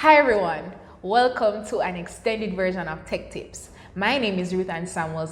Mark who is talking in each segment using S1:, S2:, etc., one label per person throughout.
S1: Hi everyone, welcome to an extended version of Tech Tips. My name is Ruth-Ann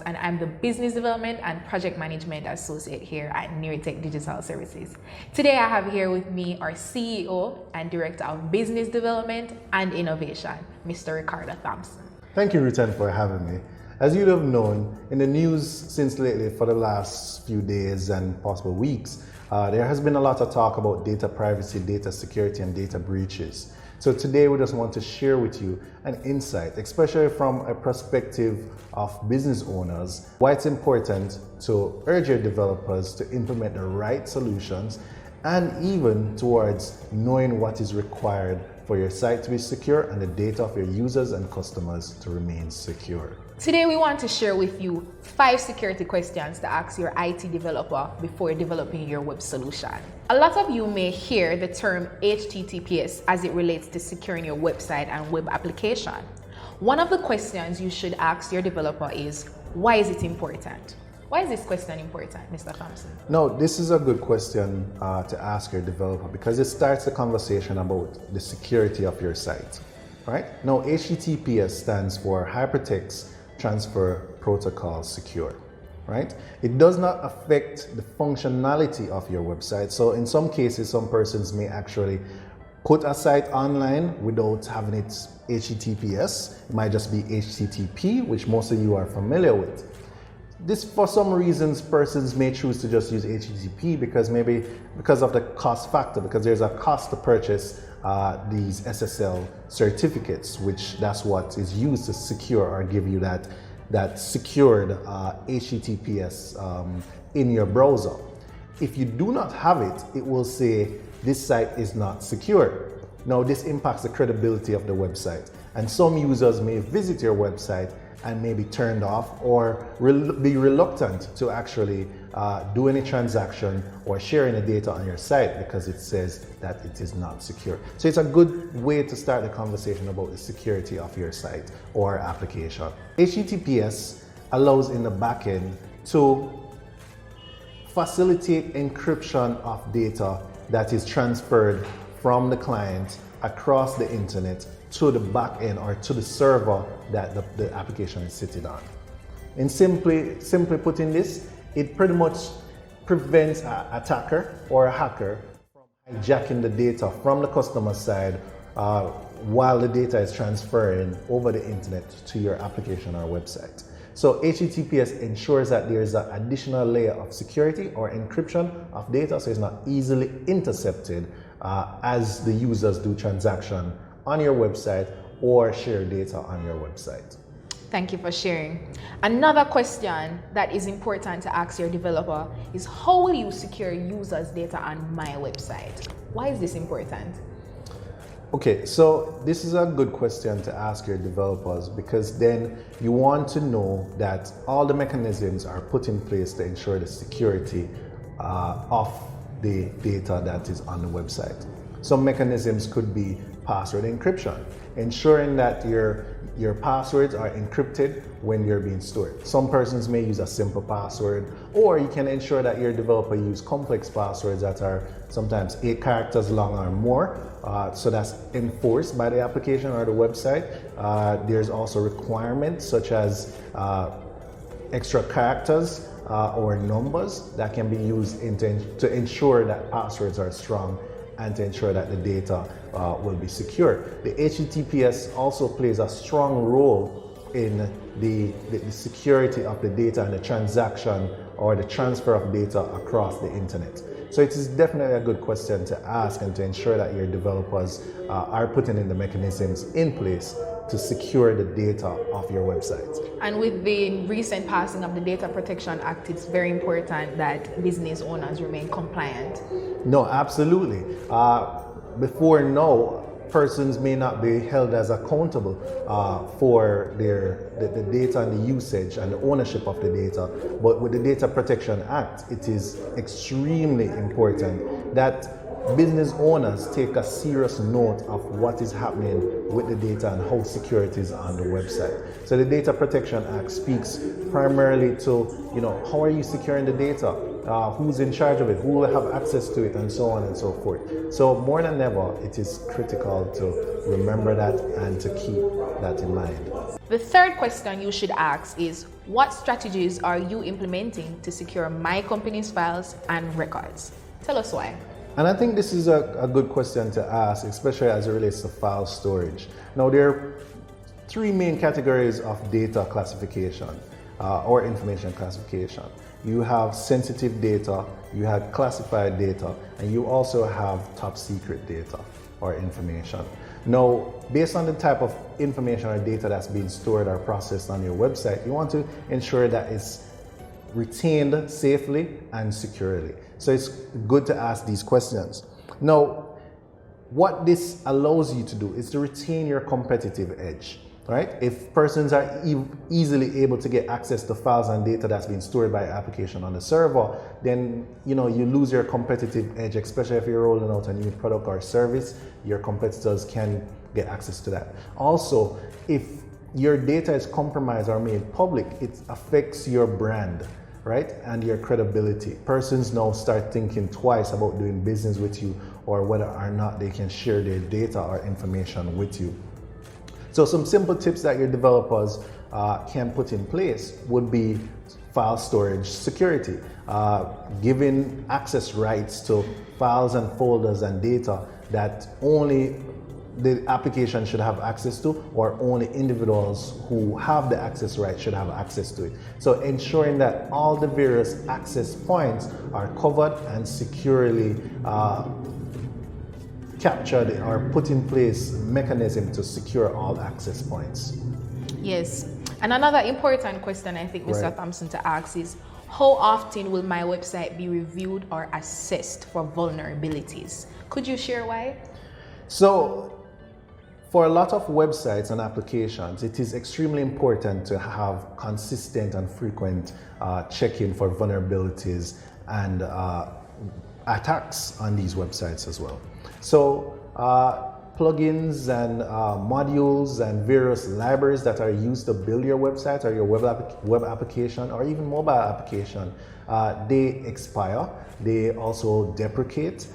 S1: and I'm the Business Development and Project Management Associate here at Niritech Digital Services. Today I have here with me our CEO and Director of Business Development and Innovation, Mr. Ricardo Thompson.
S2: Thank you, Ruth-Ann, for having me. As you have known, in the news since lately for the last few days and possible weeks, there has been a lot of talk about data privacy, data security, and data breaches. So today we just want to share with you an insight, especially from a perspective of business owners, why it's important to urge your developers to implement the right solutions and even towards knowing what is required for your site to be secure and the data of your users and customers to remain secure.
S1: Today we want to share with you 5 security questions to ask your IT developer before developing your web solution. A lot of you may hear the term HTTPS as it relates to securing your website and web application. One of the questions you should ask your developer is, why is it important? Why is this question important, Mr. Thompson?
S2: No, this is a good question to ask your developer because it starts the conversation about the security of your site, right? Now, HTTPS stands for Hypertext Transfer Protocol Secure, right? It does not affect the functionality of your website. So in some cases, some persons may actually put a site online without having it HTTPS. It might just be HTTP, which most of you are familiar with. This, for some reasons, persons may choose to just use HTTP because of the cost factor, because there's a cost to purchase these SSL certificates, which that's what is used to secure or give you that secured HTTPS in your browser. If you do not have it, it will say this site is not secure. Now, this impacts the credibility of the website, and some users may visit your website and may be turned off or be reluctant to actually do any transaction or share any data on your site because it says that it is not secure. So it's a good way to start the conversation about the security of your site or application. HTTPS allows in the backend to facilitate encryption of data that is transferred from the client across the internet to the back end or to the server that the application is sitting on. And simply putting this, it pretty much prevents an attacker or a hacker from hijacking the data from the customer side while the data is transferring over the internet to your application or website. So HTTPS ensures that there is an additional layer of security or encryption of data so it's not easily intercepted as the users do transaction on your website or share data on your website.
S1: Thank you for sharing. Another question that is important to ask your developer is, how will you secure users' data on my website? Why is this important?
S2: Okay, so this is a good question to ask your developers because then you want to know that all the mechanisms are put in place to ensure the security of the data that is on the website. Some mechanisms could be password encryption, ensuring that your passwords are encrypted when they're being stored. Some persons may use a simple password, or you can ensure that your developer use complex passwords that are sometimes 8 characters long or more. So that's enforced by the application or the website. There's also requirements such as extra characters or numbers that can be used to ensure that passwords are strong and to ensure that the data will be secure. The HTTPS also plays a strong role in the security of the data and the transaction or the transfer of data across the internet. So it is definitely a good question to ask and to ensure that your developers are putting in the mechanisms in place to secure the data of your website.
S1: And with the recent passing of the Data Protection Act, it's very important that business owners remain compliant.
S2: No, absolutely. Before now, persons may not be held as accountable for the data and the usage and the ownership of the data. But with the Data Protection Act, it is extremely important that business owners take a serious note of what is happening with the data and how secure it is on the website. So the Data Protection Act speaks primarily to, how are you securing the data? who's in charge of it, who will have access to it, and so on and so forth. So more than ever, it is critical to remember that and to keep that in mind.
S1: The third question you should ask is, what strategies are you implementing to secure my company's files and records? Tell us why.
S2: And I think this is a good question to ask, especially as it relates to file storage. Now, there are three main categories of data classification or information classification. You have sensitive data, you have classified data, and you also have top secret data or information. Now, based on the type of information or data that's being stored or processed on your website, you want to ensure that it's retained safely and securely. So it's good to ask these questions. Now, what this allows you to do is to retain your competitive edge, right? If persons are easily able to get access to files and data that's been stored by application on the server, then you lose your competitive edge, especially if you're rolling out a new product or service. Your competitors can get access to that. Also, if your data is compromised or made public, it affects your brand, right? And your credibility. Persons now start thinking twice about doing business with you or whether or not they can share their data or information with you. So some simple tips that your developers can put in place would be file storage security, giving access rights to files and folders and data that only the application should have access to, or only individuals who have the access right should have access to it. So ensuring that all the various access points are covered and securely captured or put in place mechanism to secure all access points.
S1: Yes, and another important question I think, Mr. Thompson, to ask is, how often will my website be reviewed or assessed for vulnerabilities? Could you share why?
S2: So, for a lot of websites and applications, it is extremely important to have consistent and frequent check-in for vulnerabilities and attacks on these websites as well. So, plugins and modules and various libraries that are used to build your website or your web application or even mobile application, they expire. They also deprecate.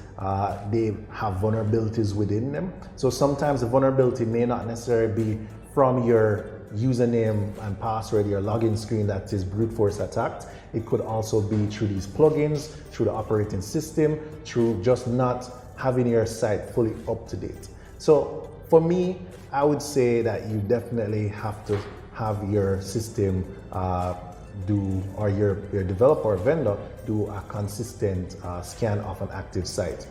S2: They have vulnerabilities within them. So sometimes the vulnerability may not necessarily be from your username and password, your login screen that is brute force attacked. It could also be through these plugins, through the operating system, through just not having your site fully up to date. So for me, I would say that you definitely have to have your system or your developer or vendor do a consistent scan of an active site.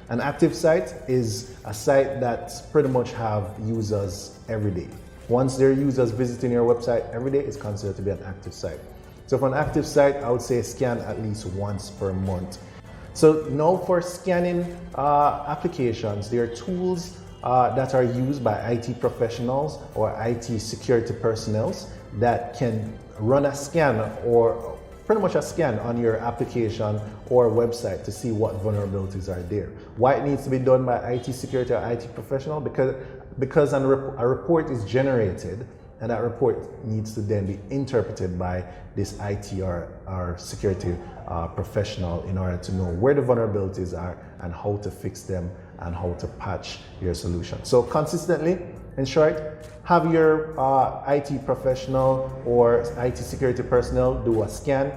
S2: An active site is a site that pretty much have users every day. Once there are users visiting your website every day, it's considered to be an active site. So for an active site, I would say scan at least once per month. So now for scanning applications, there are tools that are used by IT professionals or IT security personnel that can run a scan or pretty much a scan on your application or website to see what vulnerabilities are there. Why it needs to be done by IT security or IT professional? Because a report is generated, and that report needs to then be interpreted by this IT or security professional in order to know where the vulnerabilities are and how to fix them and how to patch your solution. So consistently, in short, have your IT professional or IT security personnel do a scan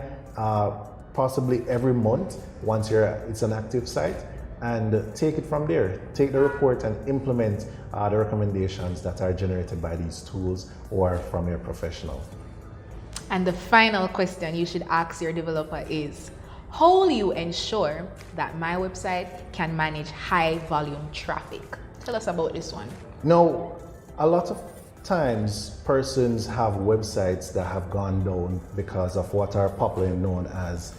S2: possibly every month once it's an active site, and take it from there. Take the report and implement the recommendations that are generated by these tools or from your professional.
S1: And the final question you should ask your developer is, how will you ensure that my website can manage high volume traffic? Tell us about this one.
S2: Now, a lot of times persons have websites that have gone down because of what are popularly known as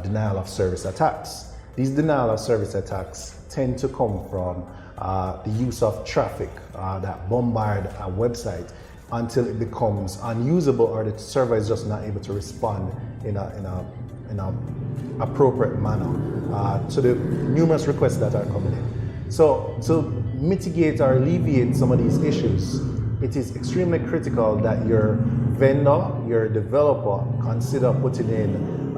S2: denial of service attacks. These denial of service attacks tend to come from the use of traffic that bombard a website until it becomes unusable or the server is just not able to respond in an appropriate manner to the numerous requests that are coming in. So to mitigate or alleviate some of these issues, it is extremely critical that your vendor, your developer, consider putting in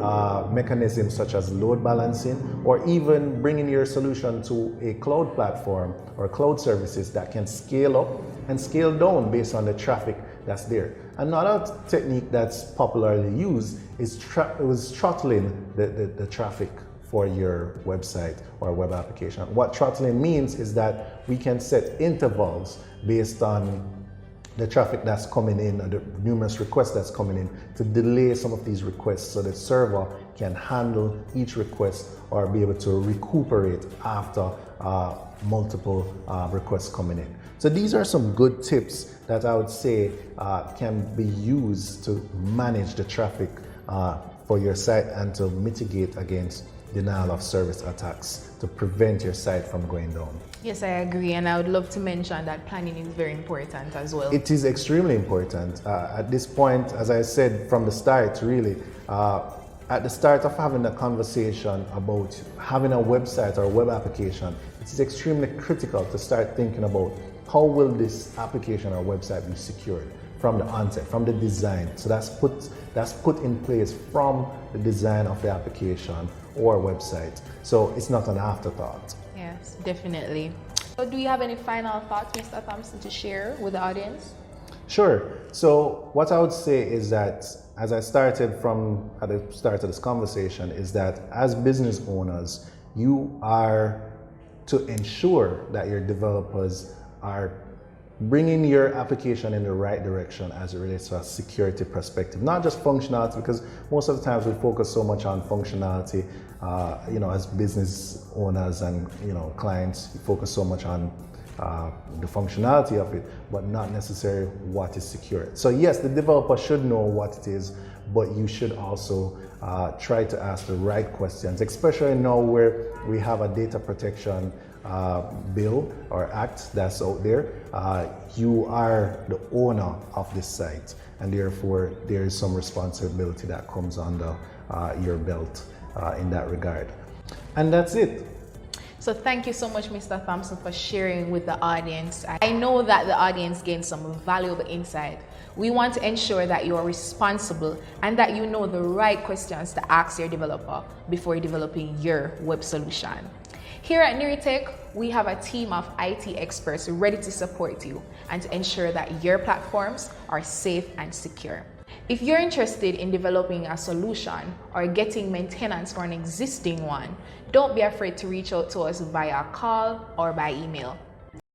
S2: mechanisms such as load balancing, or even bringing your solution to a cloud platform or cloud services that can scale up and scale down based on the traffic that's there. Another technique that's popularly used is throttling the traffic for your website or web application. What throttling means is that we can set intervals based on the traffic that's coming in, or the numerous requests that's coming in, to delay some of these requests so the server can handle each request or be able to recuperate after multiple requests coming in. So these are some good tips that I would say can be used to manage the traffic for your site and to mitigate against denial of service attacks to prevent your site from going down.
S1: Yes, I agree, and I would love to mention that planning is very important as well.
S2: It is extremely important. At this point, as I said from the start, really, at the start of having a conversation about having a website or a web application, it is extremely critical to start thinking about how will this application or website be secured from the onset, from the design. So that's put in place from the design of the application or website. So it's not an afterthought.
S1: Yes, definitely. So do you have any final thoughts, Mr. Thompson, to share with the audience?
S2: Sure. So what I would say is that, as I started from at the start of this conversation, is that as business owners, you are to ensure that your developers are bringing your application in the right direction as it relates to a security perspective, not just functionality, because most of the times we focus so much on functionality, as business owners and, clients, we focus so much on the functionality of it, but not necessarily what is secure. So yes, the developer should know what it is, but you should also try to ask the right questions, especially now where we have a data protection bill or act that's out there. You are the owner of this site, and therefore there is some responsibility that comes under your belt in that regard. And that's it.
S1: So thank you so much, Mr. Thompson, for sharing with the audience. I know that the audience gained some valuable insight. We want to ensure that you are responsible and that you know the right questions to ask your developer before developing your web solution. Here at Niritech, we have a team of IT experts ready to support you and to ensure that your platforms are safe and secure. If you're interested in developing a solution or getting maintenance for an existing one, don't be afraid to reach out to us via call or by email.